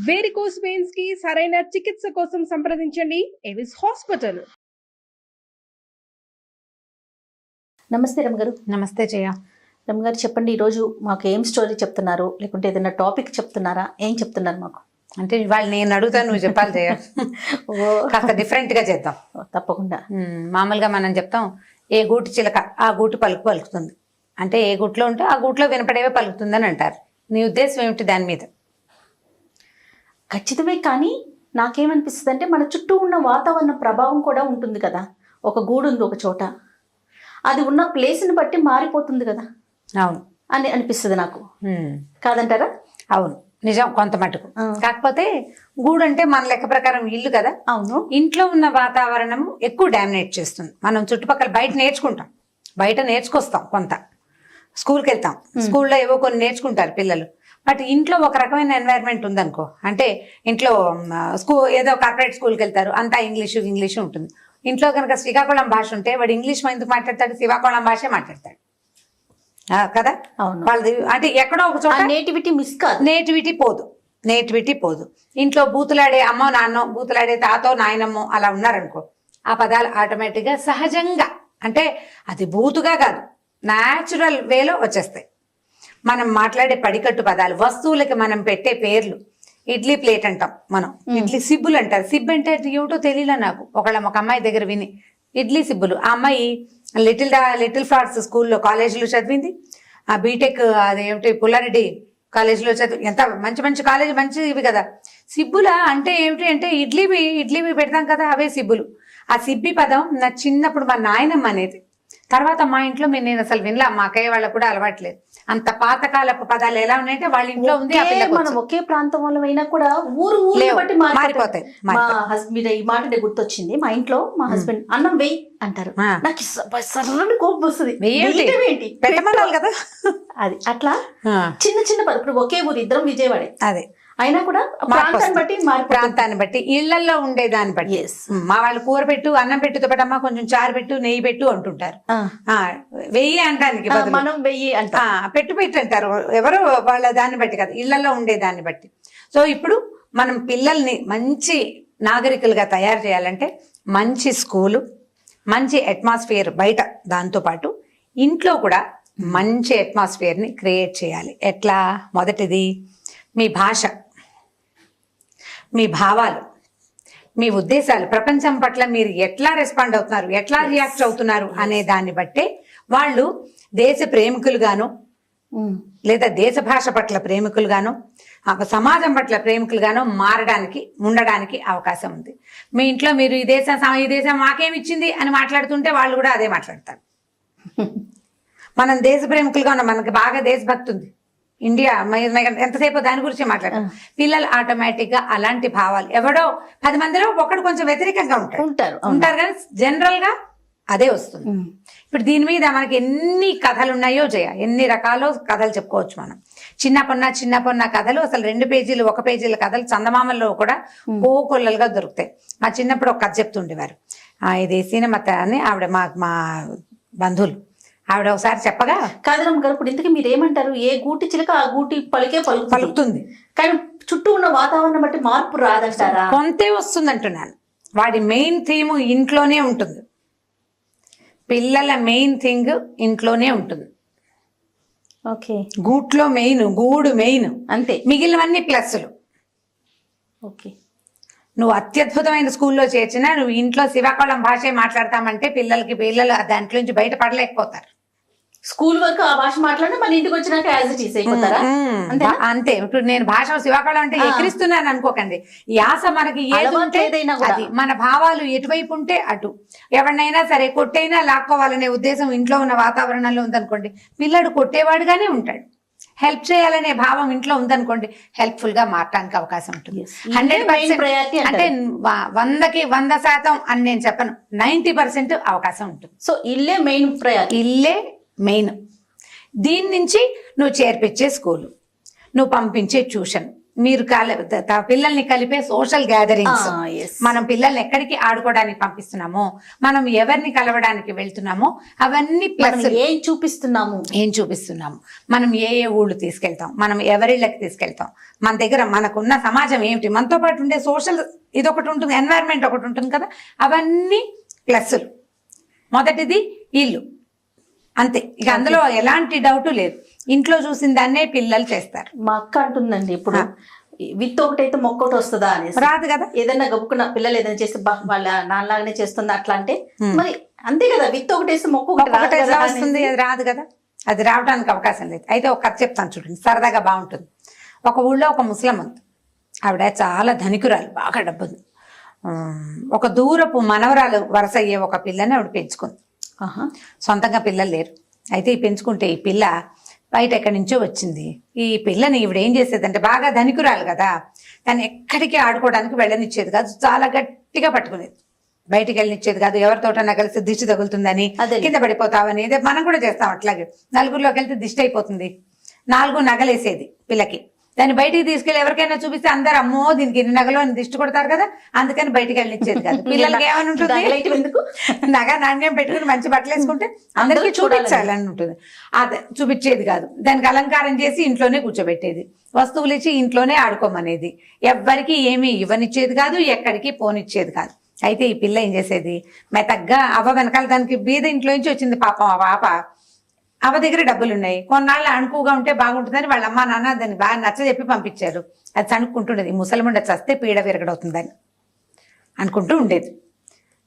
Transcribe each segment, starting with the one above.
Varicose veins కి సరైన చికిత్స కోసం సంప్రదించండి ఎవిస్ హాస్పిటల్. నమస్తే రమగారు. నమస్తే జయ. రమగారు చెప్పండి, ఈరోజు మాకు ఏం స్టోరీ చెప్తున్నారు, లేకుంటే ఏదైనా టాపిక్ చెప్తున్నారా? ఏం చెప్తున్నారు మాకు? అంటే ఇవాళ నేను అడుగుతాను, నువ్వు చెప్పాలి జయ. కాస్త డిఫరెంట్ గా చేద్దాం. తప్పకుండా. మామూలుగా మనం చెప్తాం ఏ గూటి చిలక ఆ గూటి పలుకు పలుకుతుంది అంటే ఏ గూట్లో ఉంటే ఆ గూట్లో వినపడేవే పలుకుతుందని అంటారు. నీ ఉద్దేశం ఏమిటి దాని మీద? ఖచ్చితమే, కానీ నాకేమనిపిస్తుంది అంటే మన చుట్టూ ఉన్న వాతావరణ ప్రభావం కూడా ఉంటుంది కదా. ఒక గూడు ఉంది ఒక చోట, అది ఉన్న ప్లేస్ని బట్టి మారిపోతుంది కదా. అవును అని అనిపిస్తుంది నాకు. కాదంటారా? అవును, నిజం కొంత మటుకు. కాకపోతే గూడు అంటే మన లెక్క ప్రకారం ఇల్లు కదా. అవును. ఇంట్లో ఉన్న వాతావరణం ఎక్కువ డామినేట్ చేస్తుంది. మనం చుట్టుపక్కల బయట నేర్చుకుంటాం, బయట నేర్చుకొస్తాం, కొంత స్కూల్కి వెళ్తాం, స్కూల్లో ఏవో కొన్ని నేర్చుకుంటారు పిల్లలు. బట్ ఇంట్లో ఒక రకమైన ఎన్వైరన్మెంట్ ఉందనుకో, అంటే ఇంట్లో ఏదో కార్పొరేట్ స్కూల్కి వెళ్తారు, అంతా ఇంగ్లీషు ఉంటుంది. ఇంట్లో కనుక శ్రీకాకుళం భాష ఉంటే వాడు ఇంగ్లీష్ ఎందుకు మాట్లాడతాడు? శ్రీకాకుళం భాషే మాట్లాడతాడు కదా. వాళ్ళది అంటే ఎక్కడో ఒక చోట నేటివిటీ మిస్ కాదు, నేటివిటీ పోదు. ఇంట్లో బూతులాడే అమ్మో నాన్నో, బూతులాడే తాతో నాయనమ్మో అలా ఉన్నారనుకో, ఆ పదాలు ఆటోమేటిక్గా సహజంగా, అంటే అది బూతుగా కాదు, న్యాచురల్ వేలో వచ్చేస్తాయి. మనం మాట్లాడే పడికట్టు పదాలు, వస్తువులకి మనం పెట్టే పేర్లు. ఇడ్లీ ప్లేట్ అంటాం మనం, ఇడ్లీ సిబ్బులు అంటారు. సిబ్బు అంటే ఏమిటో తెలియలే నాకు. ఒక అమ్మాయి దగ్గర విని ఇడ్లీ సిబ్బులు. ఆ అమ్మాయి లిటిల్ ఫ్లాట్స్ స్కూల్లో కాలేజీలో చదివింది. ఆ బీటెక్ అదేమిటి పుల్లారెడ్డి కాలేజీలో చదివి, ఎంత మంచి మంచి కాలేజీ, మంచి ఇవి కదా. సిబ్బుల అంటే ఏమిటి అంటే ఇడ్లీవి పెడతాం కదా, అవే సిబ్బులు. ఆ సిబ్బి పదం నా చిన్నప్పుడు మా నాయనమ్మ అనేది. తర్వాత మా ఇంట్లో నేను అసలు వినలా, మా అక్కయ్య వాళ్ళకు కూడా అలవాట్లేదు. అంత పాతకాలపు పదాలు ఎలా ఉన్నాయంటే వాళ్ళ ఇంట్లో ఉంది. మనం ఒకే ప్రాంతం వల్ల అయినా కూడా ఊరు బట్టి మారిపోతాయి. మా హస్బెండ్ ఈ మాట గుర్తొచ్చింది. మా ఇంట్లో మా హస్బెండ్ అన్నం వెయ్యి అంటారు, నాకు సర్రని కోపం వస్తుంది. పెట్టమనాలి కదా. అది అట్లా చిన్న చిన్న ఇప్పుడు ఒకే ఊరు, ఇద్దరం విజయవాడే, అదే అయినా కూడా ప్రాంతాన్ని బట్టి ఇళ్లలో ఉండేదాన్ని బట్టి. మా వాళ్ళు కూర పెట్టు, అన్నం పెట్టుతో పాటు అమ్మ కొంచెం చారు పెట్టు, నెయ్యి పెట్టు అంటుంటారు. వెయ్యి అంటానికి మనం వెయ్యి పెట్టు అంటారు ఎవరు, వాళ్ళ దాన్ని బట్టి కదా, ఇళ్లలో ఉండేదాన్ని బట్టి. సో ఇప్పుడు మనం పిల్లల్ని మంచి నాగరికులుగా తయారు చేయాలంటే మంచి స్కూలు, మంచి అట్మాస్ఫియర్ బయట, దాంతోపాటు ఇంట్లో కూడా మంచి అట్మాస్ఫియర్ని క్రియేట్ చేయాలి. ఎట్లా? మొదటిది మీ భాష, మీ భావాలు, మీ ఉద్దేశాలు, ప్రపంచం పట్ల మీరు ఎట్లా రెస్పాండ్ అవుతున్నారు, ఎట్లా రియాక్ట్ అవుతున్నారు అనే దాన్ని బట్టే వాళ్ళు దేశ ప్రేమికులుగాను, లేదా దేశ భాష పట్ల ప్రేమికులుగాను, సమాజం పట్ల ప్రేమికులుగాను ఉండడానికి అవకాశం ఉంది. మీ ఇంట్లో మీరు ఈ దేశం మాకేమిచ్చింది అని మాట్లాడుతుంటే వాళ్ళు కూడా అదే మాట్లాడతారు. మనం దేశ ప్రేమికులుగా ఉన్నాం, మనకి బాగా దేశభక్తి ఉంది, ఇండియా ఎంతసేపు దాని గురించి మాట్లాడతాం. పిల్లలు ఆటోమేటిక్ గా అలాంటి భావాలు, ఎవడో 10 మందిలో ఒకడు కొంచెం వ్యతిరేకంగా ఉంటారు కానీ జనరల్ గా అదే వస్తుంది. ఇప్పుడు దీని మీద మనకి ఎన్ని కథలు ఉన్నాయో జయ, ఎన్ని రకాల కథలు చెప్పుకోవచ్చు మనం. చిన్న కథలు అసలు 2 పేజీలు 1 పేజీల కథలు చందమామల్లో కూడా కోకొల్లలుగా దొరుకుతాయి. మా చిన్నప్పుడు ఒక కథ చెప్తుండేవారు. ఇది సీనమత్త అని ఆవిడ మా బంధువులు, ఆవిడ ఒకసారి చెప్పగా, కాదరమ్మ గారు ఇప్పుడు ఇంతకీ మీరు ఏమంటారు? ఏ గూటి చిలక ఆ గూటి పలుకుతుంది, కానీ చుట్టూ ఉన్న వాతావరణం బట్టి మార్పు రాదంటారా? కొంతే వస్తుంది అంటున్నాను. వాడి మెయిన్ థీమ్ ఇంట్లోనే ఉంటుంది, పిల్లల మెయిన్ థింగ్ ఇంట్లోనే ఉంటుంది. ఓకే, గూట్లో మెయిన్, గూడు మెయిన్ అంతే, మిగిలినవన్నీ ప్లస్లు. ఓకే, నువ్వు అత్యద్భుతమైన స్కూల్లో చేర్చినా నువ్వు ఇంట్లో శ్రీకాకుళం భాషే మాట్లాడతామంటే పిల్లలు దాంట్లో నుంచి బయటపడలేకపోతారు. స్కూల్ వరకు ఆ భాష మాట్లాడినా మళ్ళీ ఇంటికి వచ్చినాక యాజ్ ఇట్ ఈస్ అయిపోతారా? అంతే. ఇప్పుడు నేను భాష శ్రీకాకుళం అంటే ఎక్కిరిస్తున్నాను అనుకోకండి. యాస మనకి ఏదైనా అది మన భావాలు ఎటువైపు ఉంటే అటు. ఎవరినైనా సరే కొట్టైనా లాక్కోవాలనే ఉద్దేశం ఇంట్లో ఉన్న వాతావరణంలో ఉందనుకోండి, పిల్లడు కొట్టేవాడుగానే ఉంటాడు. హెల్ప్ చేయాలనే భావం ఇంట్లో ఉందనుకోండి, హెల్ప్ఫుల్ గా మారటానికి అవకాశం ఉంటుంది. 100% అంటే 100కి 100% అని నేను చెప్పను, 90% అవకాశం ఉంటుంది. సో ఇల్లే మెయిన్ ప్రయారిటీ, ఇల్లే మెయిన్. దీని నుంచి నువ్వు చేర్పించే స్కూలు, నువ్వు పంపించే ట్యూషన్, మీరు పిల్లల్ని కలిపే సోషల్ గ్యాదరింగ్స్. yes. మనం పిల్లల్ని ఎక్కడికి ఆడుకోవడానికి పంపిస్తున్నామో, మనం ఎవరిని కలవడానికి వెళ్తున్నామో అవన్నీ ప్లస్. ఏం చూపిస్తున్నాము, మనం ఏ ఊళ్ళు తీసుకెళ్తాం, మనం ఎవరిళ్ళకి తీసుకెళ్తాం, మన దగ్గర మనకున్న సమాజం ఏమిటి, మనతో పాటు ఉండే సోషల్ ఇదొకటి ఉంటుంది, ఎన్వైరన్మెంట్ ఒకటి ఉంటుంది కదా, అవన్నీ ప్లస్లు. మొదటిది ఇల్లు, అంతే. ఇక అందులో ఎలాంటి డౌట్ లేదు. ఇంట్లో చూసిన దాన్నే పిల్లలు చేస్తారు. మా అక్క అంటుందండి ఇప్పుడు విత్ ఒకటైతే మొక్కటి వస్తుందా అనేసి. రాదు కదా. ఏదైనా గొప్పకున్న పిల్లలు ఏదైనా చేస్తే వాళ్ళ నాన్నలాగానే చేస్తుంది అట్లా అంటే మరి అంతే కదా, విత్ ఒకటేస్తే మొక్క ఒకటి వస్తుంది, అది రాదు కదా. అది రావడానికి అవకాశం లేదు. అయితే ఒక కథ చెప్తాను చూడండి, సరదాగా బాగుంటుంది. ఒక ఊళ్ళో ఒక ముసలమ్మ ఉంది. ఆవిడ చాలా ధనికురాలు, బాగా డబ్బుంది. ఒక దూరపు మనవరాలు వరస అయ్యే ఒక పిల్లని ఆవిడ పెంచుకుంది. సొంతంగా పిల్లలు లేరు. అయితే ఈ పెంచుకుంటే ఈ పిల్ల బయట ఎక్కడి నుంచో వచ్చింది. ఈ పిల్లని ఈవిడ ఏం చేసేదంటే, బాగా ధనికురాలు కదా, దాన్ని ఎక్కడికి ఆడుకోవడానికి వెళ్ళనిచ్చేది కాదు, చాలా గట్టిగా పట్టుకునేది. బయటికి వెళ్ళనిచ్చేది కాదు. ఎవరితోటన్నా కలిసి దిష్టి తగులుతుందని, కింద పడిపోతావని, మనం కూడా చేస్తాం అట్లాగే. నలుగురిలోకి వెళ్తే దిష్టి అయిపోతుంది, 4 నగలేసేది పిల్లకి. దాన్ని బయటికి తీసుకెళ్లి ఎవరికైనా చూపిస్తే అందరు అమ్మో దీనికి ఇన్ని నగలు అని దిష్టి కొడతారు కదా, అందుకని బయటికి వెళ్ళనిచ్చేది కాదు. పిల్లలకి ఏమని ఉంటుంది, నగ నాణ్యం పెట్టుకుని మంచి బట్టలు వేసుకుంటే అందరికీ చూపించాలని ఉంటుంది. అదే చూపించేది కాదు. దానికి అలంకారం చేసి ఇంట్లోనే కూర్చోబెట్టేది, వస్తువులు ఇచ్చి ఇంట్లోనే ఆడుకోమనేది, ఎవ్వరికి ఏమీ ఇవ్వనిచ్చేది కాదు, ఎక్కడికి పోనిచ్చేది కాదు. అయితే ఈ పిల్ల ఏం చేసేది, మెతగ్గా అవ్వ వెనకాల, దానికి బీద ఇంట్లో నుంచి వచ్చింది పాపం. ఆ పాప అవ్వ దగ్గర డబ్బులు ఉన్నాయి, కొన్నాళ్ళు అణుకుగా ఉంటే బాగుంటుందని వాళ్ళ అమ్మ నాన్న దాన్ని బాగా నచ్చజెప్పి పంపించారు. అది చనుక్కుంటుండేది, ముసలిముండ చస్తే పీడ విరగడవుతుందని అనుకుంటూ ఉండేది.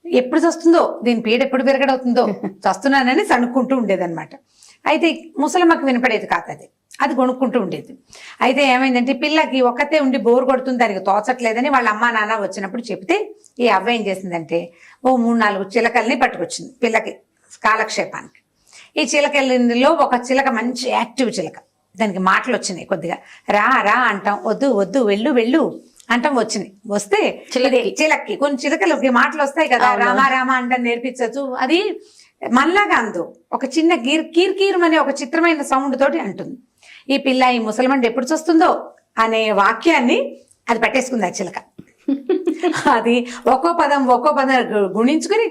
ఎప్పుడు చస్తుందో, దీని పీడ ఎప్పుడు విరగడవుతుందో, చస్తున్నానని చనుక్కుంటూ ఉండేదన్నమాట. అయితే ముసలమ్మకి వినపడేది కాదు, అది కొనుక్కుంటూ ఉండేది. అయితే ఏమైందంటే, పిల్లకి ఒక్కతే ఉండి బోర్ కొడుతుంది, దానికి తోచట్లేదని వాళ్ళ అమ్మ నాన్న వచ్చినప్పుడు చెప్తే ఈ అవ్వ ఏం చేసిందంటే, ఓ 3-4 చిలకల్ని పట్టుకొచ్చింది పిల్లకి కాలక్షేపానికి. ఈ చిలకల్లో ఒక చిలక మంచి యాక్టివ్ చిలక, దానికి మాటలు వచ్చినాయి కొద్దిగా. రా రా అంటాం, వద్దు వద్దు వెళ్ళు వెళ్ళు అంటాం వచ్చినాయి. వస్తే చిలక్కి కొన్ని చిలకలకి మాటలు వస్తాయి కదా, రామా రామా అంటాం నేర్పించచ్చు. అది మనలాగా అందు ఒక చిన్న కీర్ అనే ఒక చిత్రమైన సౌండ్ తోటి అంటుంది. ఈ పిల్ల ఈ ముసల్మాన్ ఎప్పుడు చూస్తుందో అనే వాక్యాన్ని అది పట్టేసుకుంది ఆ చిలక. అది ఒక్కో పదం గుణించుకుని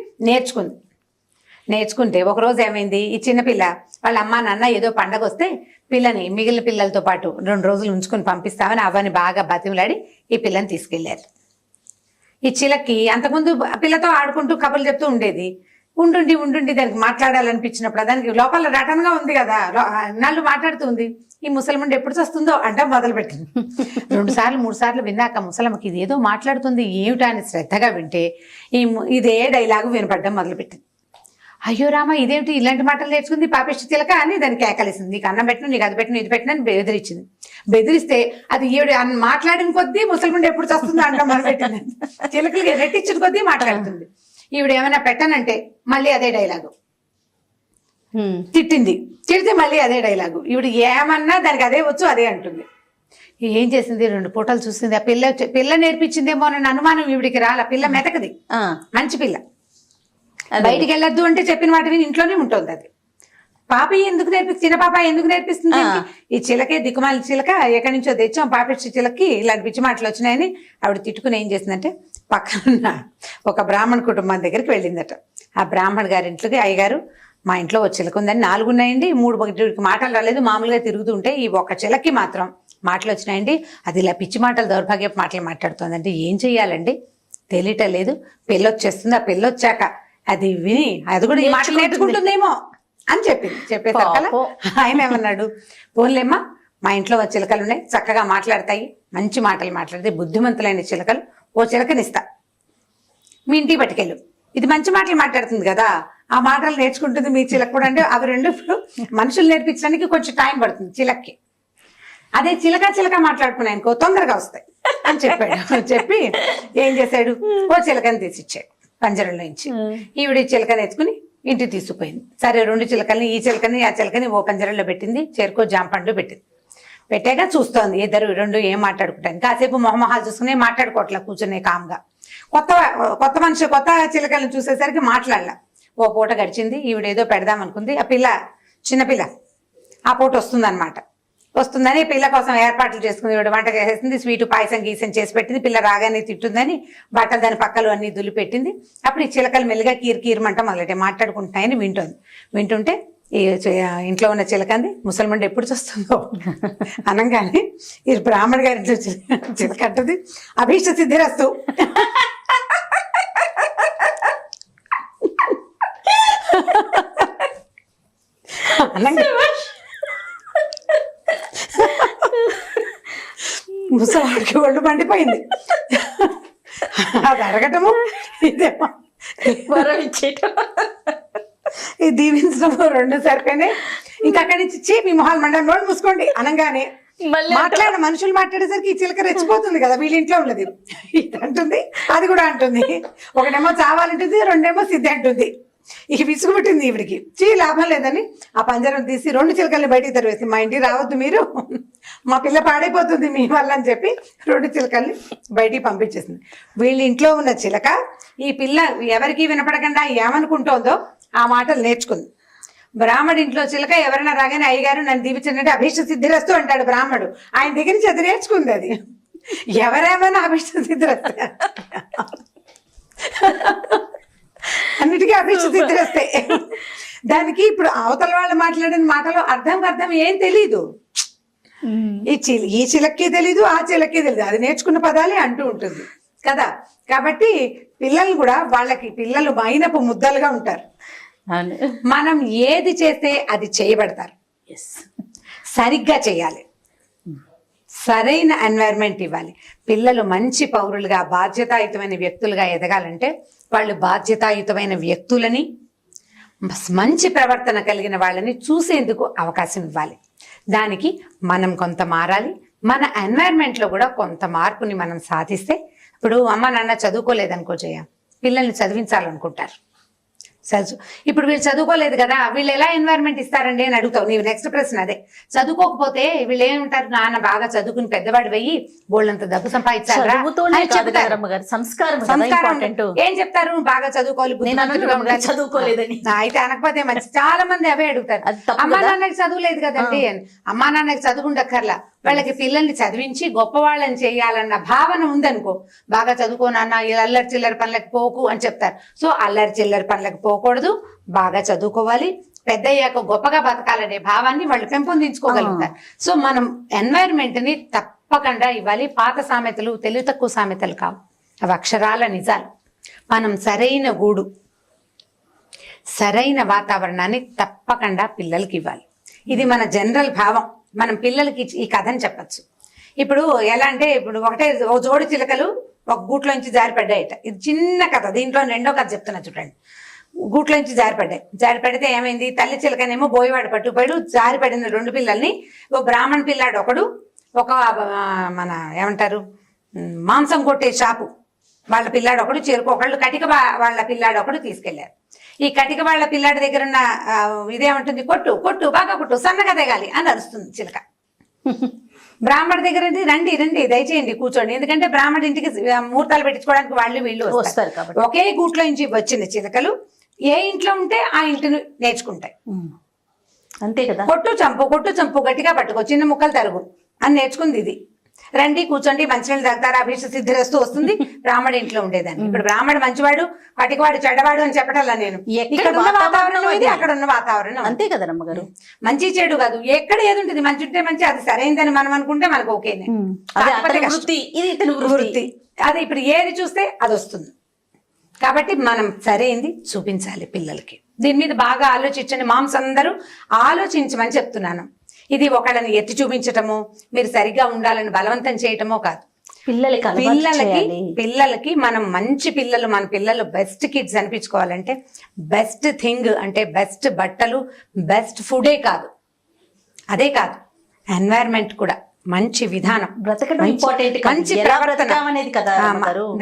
నేర్చుకుంటే ఒకరోజు ఏమైంది, ఈ చిన్నపిల్ల వాళ్ళ అమ్మ నాన్న ఏదో పండగ వస్తే పిల్లని మిగిలిన పిల్లలతో పాటు 2 రోజులు ఉంచుకొని పంపిస్తామని అవ్వని బాగా బతిమలాడి ఈ పిల్లని తీసుకెళ్లారు. ఈ చిలక్కి అంతకుముందు పిల్లతో ఆడుకుంటూ కబుర్లు చెప్తూ ఉండేది. ఉండుండి దానికి మాట్లాడాలనిపించినప్పుడు, దానికి లోపల రటనగా ఉంది కదా, నన్ను మాట్లాడుతుంది. ఈ ముసలమ్మ ఎప్పుడు వస్తుందో అంటే మొదలుపెట్టింది. 2 సార్లు 3 సార్లు విన్నాక ముసలమ్మకి ఇది ఏదో మాట్లాడుతుంది ఏమిటా అని శ్రద్ధగా వింటే ఇదే డైలాగు వినపడడం మొదలుపెట్టింది. అయ్యో రామ, ఇదేమిటి ఇలాంటి మాటలు నేర్చుకుంది పాపిష్టి చిలక అని దాన్ని కేకలేసింది. నీకు అన్నం పెట్టను, నీకు అది పెట్టను, ఇది పెట్టను అని బెదిరించింది. బెదిరిస్తే అది ఈవిడ మాట్లాడిన కొద్దీ ముసలిముండ ఎప్పుడు చస్తుందో అంటాం మొదలుపెట్టింది. చిలకలకి రెట్టించిన కొద్దీ మాట్లాడుతుంది. ఈవిడ ఏమైనా పెట్టనంటే మళ్ళీ అదే డైలాగు, తిడితే మళ్ళీ అదే డైలాగు. ఈవిడ ఏమన్నా దానికి అదే వచ్చు, అదే అంటుంది. ఏం చేసింది, 2 పూటలు చూసింది. ఆ పిల్ల నేర్పించిందేమో అని అనుమానం ఈవిడికి రాల. పిల్ల మెతకది, మంచి పిల్ల. బయటికి వెళ్ళొద్దు అంటే చెప్పిన మాట విని ఇంట్లోనే ఉంటుంది. అది పాప ఎందుకు చిన్న పాప ఎందుకు నేర్పిస్తుంది, ఈ చిలకే దిక్కుమాలి చిలక ఎక్కడి నుంచో తెచ్చాం పాపిష్టి చిలకి ఇలాంటి పిచ్చి మాటలు వచ్చినాయని ఆవిడ తిట్టుకుని ఏం చేసిందంటే, పక్కన ఒక బ్రాహ్మణ కుటుంబం దగ్గరికి వెళ్ళిందట. ఆ బ్రాహ్మణ గారి ఇంట్లోకి, అయ్యగారు మా ఇంట్లో ఒక చిలక ఉందని 4 ఉన్నాయండి, 3 మాటలు రాలేదు, మామూలుగా తిరుగుతుంటే ఈ ఒక చిలకి మాత్రం మాటలు వచ్చినాయండి, అది ఇలా పిచ్చి మాటలు దౌర్భాగ్యపు మాటలు మాట్లాడుతుందంటే ఏం చెయ్యాలండి తెలియటలేదు, పెళ్ళొచ్చేస్తుంది, ఆ పెళ్ళొచ్చాక అది విని అది కూడా ఈ మాటలు నేర్చుకుంటుందేమో అని చెప్పేసరికల్లా ఆయన ఏమన్నాడు, పోన్లేమ్మా మా ఇంట్లో చిలకలు ఉన్నాయి, చక్కగా మాట్లాడతాయి, మంచి మాటలు మాట్లాడతాయి, బుద్ధిమంతులైన చిలకలు, ఓ చిలకనిస్తా, మీ ఇంటికి పట్టుకెళ్ళు, ఇది మంచి మాటలు మాట్లాడుతుంది కదా, ఆ మాటలు నేర్చుకుంటుంది మీ చిలక కూడా. అంటే అవి 2 మనుషులు నేర్పించడానికి కొంచెం టైం పడుతుంది చిలక్కి. అదే చిలక మాట్లాడుకున్నాయనుకో తొందరగా వస్తాయి అని చెప్పాడు. చెప్పి ఏం చేశాడు, ఓ చిలకని తీసిచ్చాడు పంజరంలో నుంచి. ఈవిడ చిలకని ఎత్తుకుని ఇంటికి తీసుకుపోయింది. సరే 2 చిలకల్ని, ఈ చిలకని ఆ చిలకని ఓ పంజరంలో పెట్టింది, చేరుకో జాంపండ్లో పెట్టింది. పెట్టాక చూస్తోంది ఇద్దరు 2 ఏం మాట్లాడుకుంటాను. కాసేపు మొహమొహాలు చూసుకునే మాట్లాడుకోవట్లా, కూర్చునే కామ్గా. కొత్త మనిషి కొత్త చిలకలను చూసేసరికి మాట్లాడలా. ఓ పూట గడిచింది, ఈవిడ ఏదో పెడదాం అనుకుంది. ఆ పిల్ల చిన్నపిల్ల ఆ పూట వస్తుందన్నమాట. వస్తుందని పిల్ల కోసం ఏర్పాట్లు చేసుకుని వంట చేసేసింది, స్వీటు పాయసం గీసం చేసి పెట్టింది. పిల్ల రాగానే తిట్టుందని బట్టలు దాని పక్కలు అన్ని దులిపెట్టింది. అప్పుడు ఈ చిలకలు మెల్లిగా కీరమంట మొదలెట్టే మాట్లాడుకుంటున్నాయని వింటుంటే ఈ ఇంట్లో ఉన్న చిలకంది ముసల్మండి ఎప్పుడు చూస్తుందో అనగానే ఈ బ్రాహ్మణ్ గారి చిలకంటది అభీష్ట సిద్ధిరస్తు అనగా ముసలాడికి ఒళ్ళు మండిపోయింది. అది అడగటము ఇదేమో ఈ దీవించడము రెండు సరిపోయినాయి. ఇంకా అక్కడి నుంచి మీ మొహాలు మండలం నోడు మూసుకోండి అనగానే మనుషులు మాట్లాడేసరికి ఈ చిలక రెచ్చిపోతుంది కదా, వీళ్ళ ఇంట్లో ఉన్నది ఇది అంటుంది, అది కూడా అంటుంది. ఒకటేమో చావాలంటుంది, రెండేమో సిద్ధి అంటుంది. ఇక విసుగుబట్టింది ఈవిడికి. లాభం లేదని ఆ పంజరం తీసి 2 చిలకల్ని బయటికి తరివేసి, మా ఇంటికి రావద్దు మీరు, మా పిల్ల పాడైపోతుంది మీ వల్ల అని చెప్పి 2 చిలకల్ని బయటికి పంపించేసింది. వీళ్ళ ఇంట్లో ఉన్న చిలక ఈ పిల్ల ఎవరికి వినపడకుండా ఏమనుకుంటోందో ఆ మాటలు నేర్చుకుంది. బ్రాహ్మడు ఇంట్లో చిలక ఎవరైనా రాగానే అయ్యగారు నన్ను దీవించండి అభీష్ట సిద్ధిరస్తు అంటాడు బ్రాహ్మడు. ఆయన దగ్గర నుంచి అది నేర్చుకుంది. అది ఎవరేమైనా అభీష్ట సిద్ధిరస్తే అన్నిటికీ అభీష్ట సిద్ధిరస్తే. దానికి ఇప్పుడు అవతల వాళ్ళు మాట్లాడిన మాటలో అర్థం ఏం తెలీదు. ఈ చిలక్కి తెలీదు, ఆ చిలక్కి తెలీదు, అది నేర్చుకున్న పదాలే అంటూ ఉంటుంది కదా. కాబట్టి పిల్లలు కూడా వాళ్ళకి పిల్లలు మైనపు ముద్దలుగా ఉంటారు. మనం ఏది చేస్తే అది చేయబడతారు. సరిగ్గా చేయాలి, సరైన ఎన్వైరన్మెంట్ ఇవ్వాలి. పిల్లలు మంచి పౌరులుగా బాధ్యతాయుతమైన వ్యక్తులుగా ఎదగాలంటే వాళ్ళు బాధ్యతాయుతమైన వ్యక్తులని, మంచి ప్రవర్తన కలిగిన వాళ్ళని చూసేందుకు అవకాశం ఇవ్వాలి. దానికి మనం కొంత మారాలి. మన ఎన్వైరన్మెంట్లో కూడా కొంత మార్పుని మనం సాధిస్తే, ఇప్పుడు అమ్మ నాన్న చదువుకోలేదనుకో జయ, పిల్లల్ని చదివించాలనుకుంటారు. ఇప్పుడు వీళ్ళు చదువుకోలేదు కదా, వీళ్ళు ఎలా ఎన్వైరన్మెంట్ ఇస్తారండి అని అడుగుతావు. నీవు నెక్స్ట్ ప్రశ్న అదే. చదువుకోకపోతే వీళ్ళు ఏమంటారు, నాన్న బాగా చదువుకుని పెద్దవాడు వెయ్యి బోళ్ళంత డబ్బు సంపాదించారా, ఏం చెప్తారు, బాగా చదువుకోలేదని. అయితే అనకపోతే మంచి. చాలా మంది అవే అడుగుతారు, అమ్మా నాన్నకి చదువులేదు కదండి అని. అమ్మా నాన్నకి చదువు ఉండక్కర్లా, వాళ్ళకి పిల్లల్ని చదివించి గొప్పవాళ్ళని చేయాలన్న భావన ఉందనుకో, బాగా చదువుకోనన్నా అల్లరి చిల్లరి పనులకు పోకు అని చెప్తారు. సో అల్లరి చిల్లరి పనులకు పోకూడదు, బాగా చదువుకోవాలి, పెద్ద అయ్యాక గొప్పగా బతకాలనే భావాన్ని వాళ్ళు పెంపొందించుకోగలుగుతారు. సో మనం ఎన్వైరన్మెంట్ ని తప్పకుండా ఇవ్వాలి. పాత సామెతలు తెలివి తక్కువ సామెతలు కావు, అవి అక్షరాల నిజాలు. మనం సరైన గూడు, సరైన వాతావరణాన్ని తప్పకుండా పిల్లలకి ఇవ్వాలి. ఇది మన జనరల్ భావం. మనం పిల్లలకి ఈ కథని చెప్పచ్చు. ఇప్పుడు ఎలా అంటే, ఇప్పుడు ఓ జోడి చిలకలు ఒక గూట్లోంచి జారిపడ్డాయట. ఇది చిన్న కథ, దీంట్లో రెండో కథ చెప్తున్నా చూడండి. గూట్లోంచి జారిపడితే ఏమైంది, తల్లి చిలకనేమో బోయవాడు పట్టుపోయాడు. జారిపడిన 2 పిల్లల్ని ఓ బ్రాహ్మణ పిల్లాడు ఒకడు, ఒక మన ఏమంటారు మాంసం కొట్టే షాపు వాళ్ళ పిల్లాడు ఒకడు, చెరుకు ఒకళ్ళు, కటిక వాళ్ళ పిల్లాడు ఒకడు తీసుకెళ్లారు. ఈ కటిక వాళ్ళ పిల్లాడి దగ్గర ఉన్న ఇదేమంటుంది, కొట్టు బాగా కొట్టు, సన్నగా తెగాలి అని అరుస్తుంది చిలక. బ్రాహ్మణ దగ్గర రండి దయచేయండి కూర్చోండి, ఎందుకంటే బ్రాహ్మణ ఇంటికి ముహూర్తాలు పెట్టించుకోవడానికి వాళ్ళు వీళ్ళు వస్తారు కాబట్టి. ఒకే గూట్లో నుంచి వచ్చిన చిలకలు ఏ ఇంట్లో ఉంటే ఆ ఇంటిని నేర్చుకుంటాయి. అంతే కదా. కొట్టు చంపు గట్టిగా పట్టుకో, చిన్న ముక్కలు తరుగు అని నేర్చుకుంది ఇది. రండి కూర్చోండి, మంచినీళ్ళు తాగుతారా, అభీష్ట సిద్ధిరస్తూ వస్తుంది. బ్రాహ్మణ ఇంట్లో ఉండేదాన్ని. ఇప్పుడు బ్రాహ్మణ మంచివాడు, కటికవాడు చెడ్డవాడు అని చెప్పటల్లా నేను. ఇక్కడ ఉన్న వాతావరణం ఇది, అక్కడ ఉన్న వాతావరణం అంతే కదా రమ్మగారు. మంచి చెడు కాదు, ఎక్కడ ఏది ఉంటుంది, మంచి ఉంటే మంచి, అది సరైనదని మనం అనుకుంటే మనకు ఓకేనే. వృత్తి అది ఇప్పుడు ఏది చూస్తే అది వస్తుంది. కాబట్టి మనం సరైంది చూపించాలి పిల్లలకి. దీని మీద బాగా ఆలోచించండి. మామ్స్ అందరూ ఆలోచించమని చెప్తున్నాను. ఇది ఒకళ్ళని ఎత్తి చూపించటమో, మీరు సరిగ్గా ఉండాలని బలవంతం చేయటమో కాదు. పిల్లలకి మనం మంచి పిల్లలు, మన పిల్లలు బెస్ట్ కిడ్స్ అనిపించుకోవాలంటే బెస్ట్ థింగ్ అంటే బెస్ట్ బట్టలు, బెస్ట్ ఫుడే కాదు, అదే కాదు ఎన్వైరన్మెంట్ కూడా, మంచి విధానం, మంచి ప్రవర్తన అనేది కదా.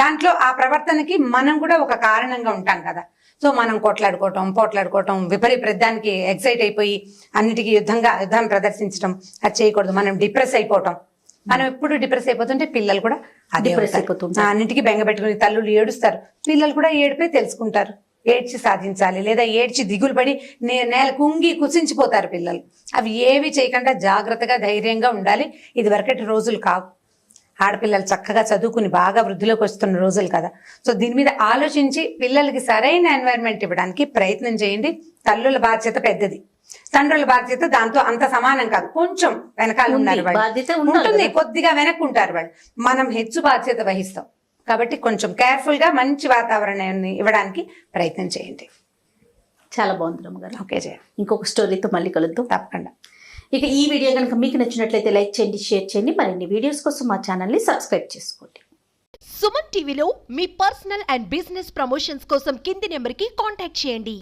దాంట్లో ఆ ప్రవర్తనకి మనం కూడా ఒక కారణంగా ఉంటాం కదా. సో మనం పోట్లాడుకోవటం, విపరీతానికి ఎక్సైట్ అయిపోయి అన్నిటికీ యుద్ధం ప్రదర్శించడం అది చేయకూడదు. మనం డిప్రెస్ అయిపోవటం, మనం ఎప్పుడు డిప్రెస్ అయిపోతుంటే పిల్లలు కూడా అదే అన్నిటికీ బెంగ పెట్టుకుని తల్లులు ఏడుస్తారు, పిల్లలు కూడా ఏడిపోయి తెలుసుకుంటారు. ఏడ్చి సాధించాలి, లేదా ఏడ్చి దిగులు పడి నేల కుంగి కుసించిపోతారు పిల్లలు. అవి ఏవి చేయకుండా జాగ్రత్తగా ధైర్యంగా ఉండాలి. ఇది వరకటి రోజులు కావు. ఆడపిల్లలు చక్కగా చదువుకుని బాగా వృద్ధిలోకి వస్తున్న రోజులు కదా. సో దీని మీద ఆలోచించి పిల్లలకి సరైన ఎన్వైరన్మెంట్ ఇవ్వడానికి ప్రయత్నం చేయండి. తల్లుల బాధ్యత పెద్దది, తండ్రుల బాధ్యత దాంతో అంత సమానం కాదు. కొంచెం వెనకాల ఉన్నారు వాళ్ళు, బాధ్యత ఉంటుంది, కొద్దిగా వెనక్కుంటారు వాళ్ళు. మనం హెచ్చు బాధ్యత వహిస్తాం కాబట్టి కొంచెం కేర్ఫుల్ గా మంచి వాతావరణాన్ని ఇవ్వడానికి ప్రయత్నం చేయండి. చాలా బాగుంది రమ్మగారు. ఓకే జయ, ఇంకొక స్టోరీతో మళ్ళీ కలుద్దాం తప్పకుండా. ఇక ఈ వీడియో కనుక మీకు నచ్చినట్లయితే లైక్ చేయండి, షేర్ చేయండి. మరిన్ని వీడియోస్ కోసం మా ఛానల్ని సబ్స్క్రైబ్ చేసుకోండి. సుమన్ టీవీలో మీ పర్సనల్ అండ్ బిజినెస్ ప్రమోషన్స్ కోసం కింది నెంబర్కి కాంటాక్ట్ చేయండి.